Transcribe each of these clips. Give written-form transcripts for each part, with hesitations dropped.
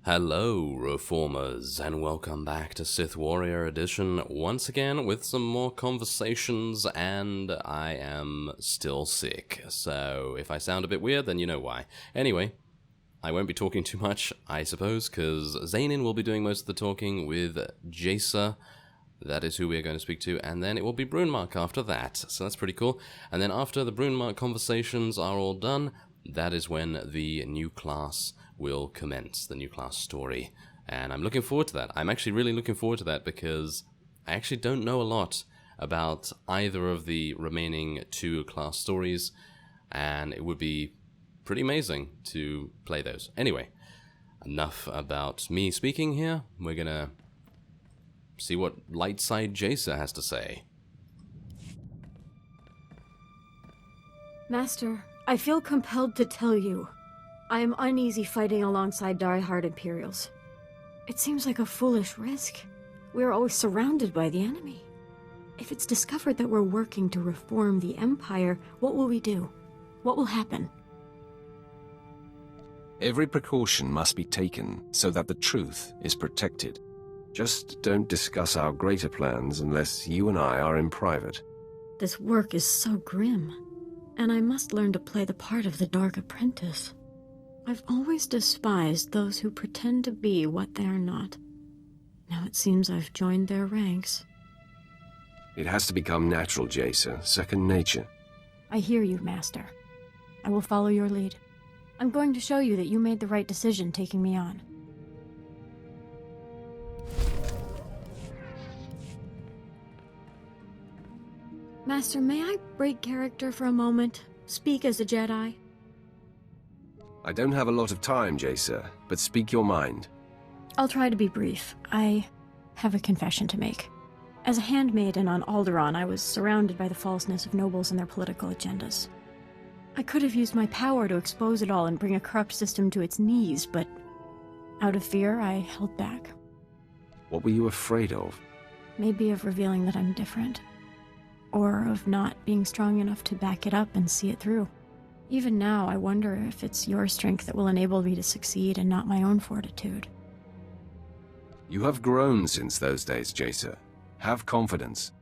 Hello, Reformers, and welcome back to Sith Warrior Edition once again with some more conversations, and I am still sick, so if I sound a bit weird, then you know why. Anyway, I won't be talking too much, I suppose, because Zainin will be doing most of the talking with Jasa. That is who we are going to speak to, and then it will be Brunemark after that, so that's pretty cool. And then after the Brunemark conversations are all done, that is when the new class will commence, the new class story. And I'm looking forward to that. I'm actually really looking forward to that because I actually don't know a lot about either of the remaining two class stories, and it would be pretty amazing to play those. Anyway, enough about me speaking here. We're gonna see what light side Jasa has to say. Master, I feel compelled to tell you. I am uneasy fighting alongside die-hard Imperials. It seems like a foolish risk. We are always surrounded by the enemy. If it's discovered that we're working to reform the Empire, what will we do? What will happen? Every precaution must be taken so that the truth is protected. Just don't discuss our greater plans unless you and I are in private. This work is so grim, and I must learn to play the part of the Dark Apprentice. I've always despised those who pretend to be what they are not. Now it seems I've joined their ranks. It has to become natural, Jasa, second nature. I hear you, Master. I will follow your lead. I'm going to show you that you made the right decision taking me on. Master, may I break character for a moment? Speak as a Jedi? I don't have a lot of time, Jasa, but speak your mind. I'll try to be brief. I have a confession to make. As a handmaiden on Alderaan, I was surrounded by the falseness of nobles and their political agendas. I could have used my power to expose it all and bring a corrupt system to its knees, but out of fear, I held back. What were you afraid of? Maybe of revealing that I'm different. Or of not being strong enough to back it up and see it through. Even now, I wonder if it's your strength that will enable me to succeed and not my own fortitude. You have grown since those days, Jasa. Have confidence.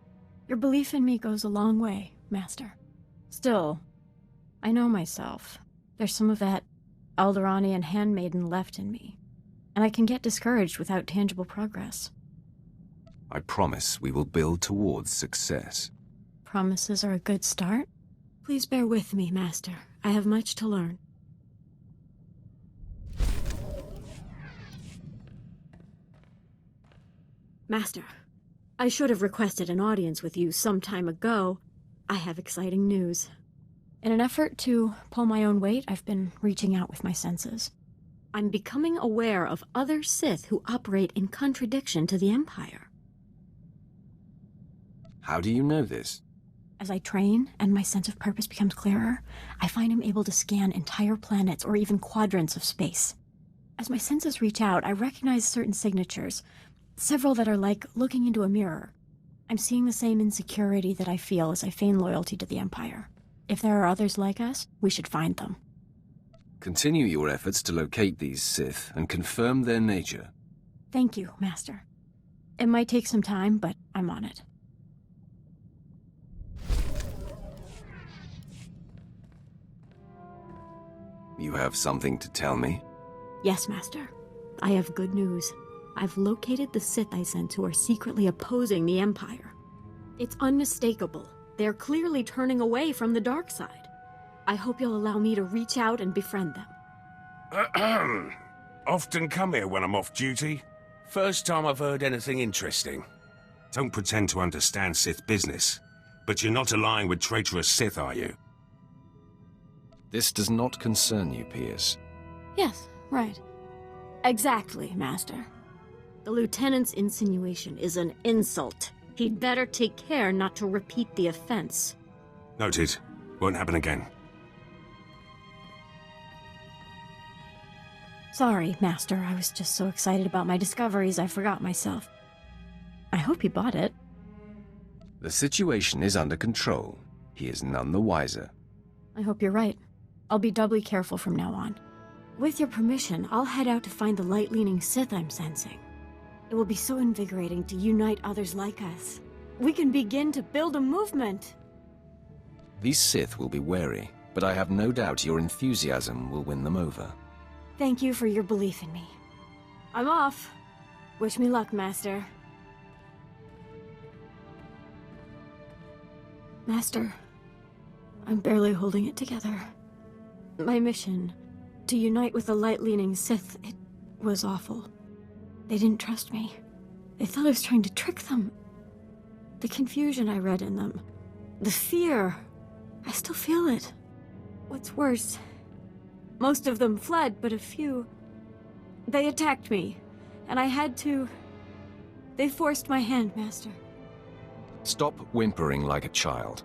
Your belief in me goes a long way, Master. Still, I know myself. There's some of that Alderaanian handmaiden left in me, and I can get discouraged without tangible progress. I promise we will build towards success. Promises are a good start. Please bear with me, Master. I have much to learn. Master, I should have requested an audience with you some time ago. I have exciting news. In an effort to pull my own weight, I've been reaching out with my senses. I'm becoming aware of other Sith who operate in contradiction to the Empire. How do you know this? As I train and my sense of purpose becomes clearer, I find I'm able to scan entire planets or even quadrants of space. As my senses reach out, I recognize certain signatures, several that are like looking into a mirror. I'm seeing the same insecurity that I feel as I feign loyalty to the Empire. If there are others like us, we should find them. Continue your efforts to locate these Sith and confirm their nature. Thank you, Master. It might take some time, but I'm on it. You have something to tell me? Yes, Master. I have good news. I've located the Sith I sent who are secretly opposing the Empire. It's unmistakable. They're clearly turning away from the dark side. I hope you'll allow me to reach out and befriend them. Often come here when I'm off duty. First time I've heard anything interesting. Don't pretend to understand Sith business, but you're not allying with traitorous Sith, are you? This does not concern you, Pierce. Yes, right. Exactly, Master. The Lieutenant's insinuation is an insult. He'd better take care not to repeat the offense. Noted. Won't happen again. Sorry, Master. I was just so excited about my discoveries I forgot myself. I hope he bought it. The situation is under control. He is none the wiser. I hope you're right. I'll be doubly careful from now on. With your permission, I'll head out to find the light-leaning Sith I'm sensing. It will be so invigorating to unite others like us. We can begin to build a movement! These Sith will be wary, but I have no doubt your enthusiasm will win them over. Thank you for your belief in me. I'm off. Wish me luck, Master. Master, I'm barely holding it together. My mission, to unite with the light-leaning Sith, it was awful. They didn't trust me. They thought I was trying to trick them. The confusion I read in them, the fear, I still feel it. What's worse, most of them fled, but a few... They attacked me, and I had to... They forced my hand, Master. Stop whimpering like a child.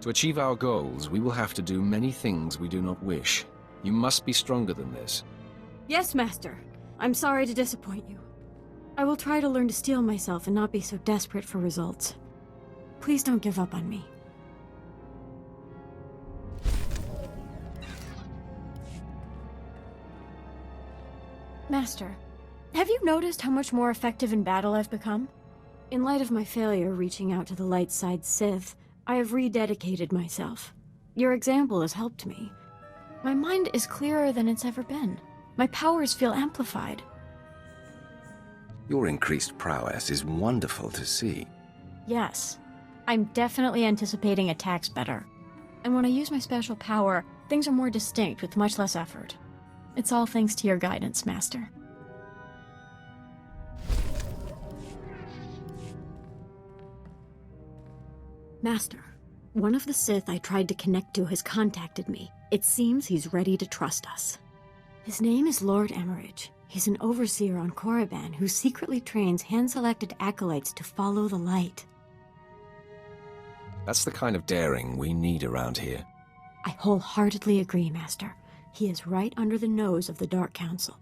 To achieve our goals, we will have to do many things we do not wish. You must be stronger than this. Yes, Master. I'm sorry to disappoint you. I will try to learn to steel myself and not be so desperate for results. Please don't give up on me. Master, have you noticed how much more effective in battle I've become? In light of my failure reaching out to the light side Sith, I have rededicated myself. Your example has helped me. My mind is clearer than it's ever been. My powers feel amplified. Your increased prowess is wonderful to see. Yes. I'm definitely anticipating attacks better. And when I use my special power, things are more distinct with much less effort. It's all thanks to your guidance, Master. Master, one of the Sith I tried to connect to has contacted me. It seems he's ready to trust us. His name is Lord Emage. He's an overseer on Korriban who secretly trains hand-selected acolytes to follow the light. That's the kind of daring we need around here. I wholeheartedly agree, Master. He is right under the nose of the Dark Council.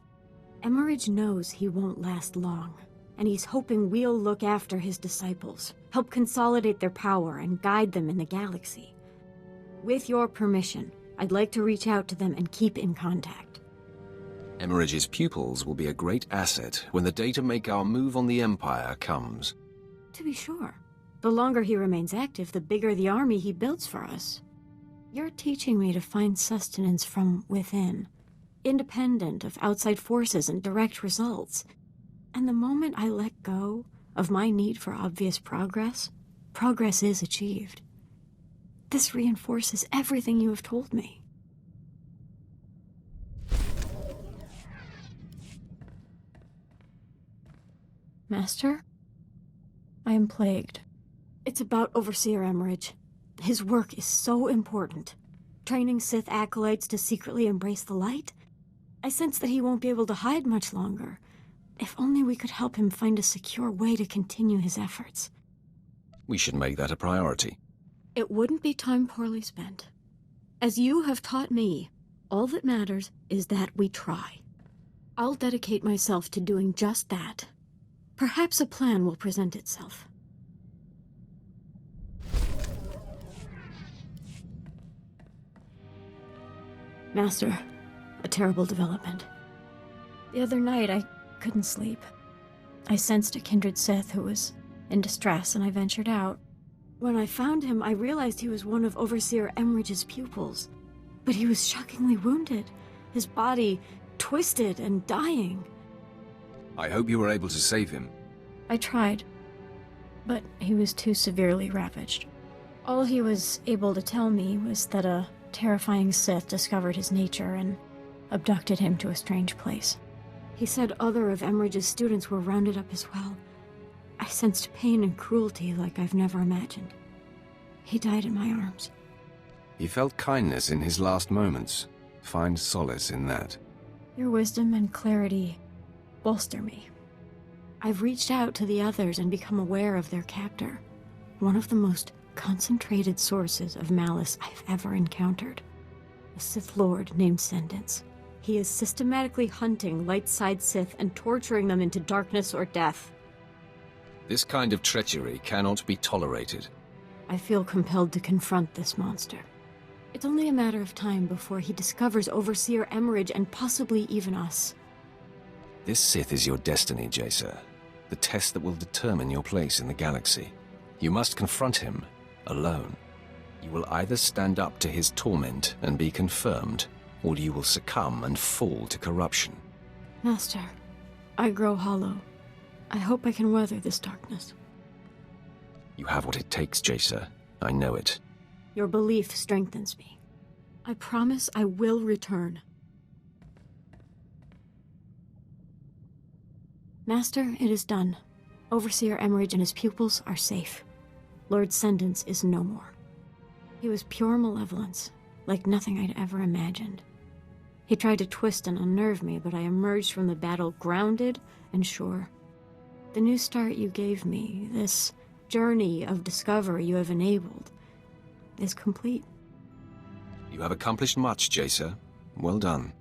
Emage knows he won't last long, and he's hoping we'll look after his disciples, help consolidate their power, and guide them in the galaxy. With your permission, I'd like to reach out to them and keep in contact. Emage's pupils will be a great asset when the day to make our move on the Empire comes. To be sure. The longer he remains active, the bigger the army he builds for us. You're teaching me to find sustenance from within, independent of outside forces and direct results. And the moment I let go of my need for obvious progress, progress is achieved. This reinforces everything you have told me. Master? I am plagued. It's about Overseer Emage. His work is so important. Training Sith acolytes to secretly embrace the light. I sense that he won't be able to hide much longer. If only we could help him find a secure way to continue his efforts. We should make that a priority. It wouldn't be time poorly spent. As you have taught me, all that matters is that we try. I'll dedicate myself to doing just that. Perhaps a plan will present itself. Master, a terrible development. The other night, I couldn't sleep. I sensed a kindred Sith who was in distress, and I ventured out. When I found him, I realized he was one of Overseer Emage's pupils. But he was shockingly wounded, his body twisted and dying. I hope you were able to save him. I tried, but he was too severely ravaged. All he was able to tell me was that a terrifying Sith discovered his nature and abducted him to a strange place. He said other of Emage's students were rounded up as well. I sensed pain and cruelty like I've never imagined. He died in my arms. He felt kindness in his last moments. Find solace in that. Your wisdom and clarity bolster me. I've reached out to the others and become aware of their captor, one of the most concentrated sources of malice I've ever encountered. A Sith Lord named Sence. He is systematically hunting light-side Sith and torturing them into darkness or death. This kind of treachery cannot be tolerated. I feel compelled to confront this monster. It's only a matter of time before he discovers Overseer Emage and possibly even us. This Sith is your destiny, Jasa. The test that will determine your place in the galaxy. You must confront him, alone. You will either stand up to his torment and be confirmed, or you will succumb and fall to corruption. Master, I grow hollow. I hope I can weather this darkness. You have what it takes, Jasa. I know it. Your belief strengthens me. I promise I will return. Master, it is done. Overseer Emage and his pupils are safe. Lord Sence is no more. He was pure malevolence, like nothing I'd ever imagined. He tried to twist and unnerve me, but I emerged from the battle grounded and sure. The new start you gave me, this journey of discovery you have enabled, is complete. You have accomplished much, Jasa. Well done.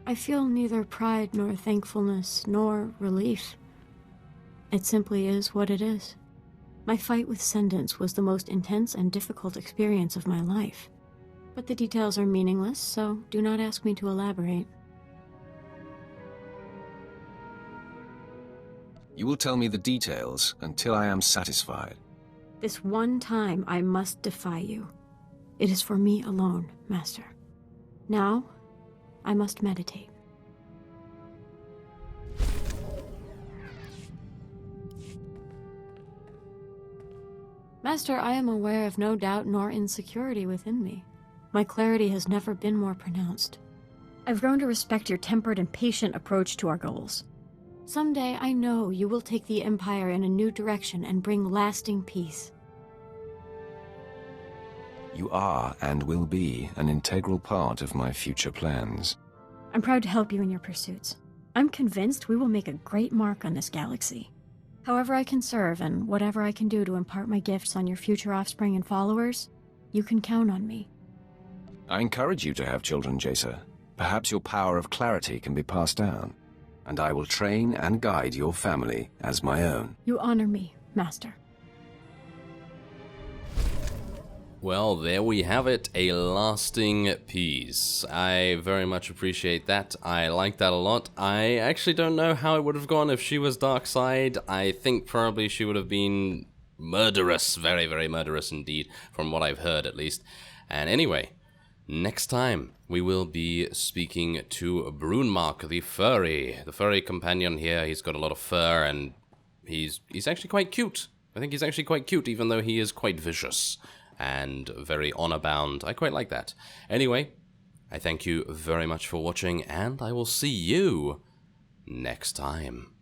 I feel neither pride nor thankfulness nor relief. It simply is what it is. My fight with Sence was the most intense and difficult experience of my life. But the details are meaningless, so do not ask me to elaborate. You will tell me the details until I am satisfied. This one time I must defy you. It is for me alone, Master. Now, I must meditate. Master, I am aware of no doubt nor insecurity within me. My clarity has never been more pronounced. I've grown to respect your tempered and patient approach to our goals. Someday, I know you will take the Empire in a new direction and bring lasting peace. You are and will be an integral part of my future plans. I'm proud to help you in your pursuits. I'm convinced we will make a great mark on this galaxy. However I can serve and whatever I can do to impart my gifts on your future offspring and followers, you can count on me. I encourage you to have children, Jasa. Perhaps your power of clarity can be passed down, and I will train and guide your family as my own. You honor me, Master. Well, there we have it, a lasting peace. I very much appreciate that. I like that a lot. I actually don't know how it would have gone if she was dark side. I think probably she would have been murderous, very, very murderous indeed, from what I've heard at least. And anyway, next time we will be speaking to Brunmark, the furry companion here. He's got a lot of fur and he's actually quite cute. I think he's actually quite cute, even though he is quite vicious and very honor-bound. I quite like that. Anyway, I thank you very much for watching, and I will see you next time.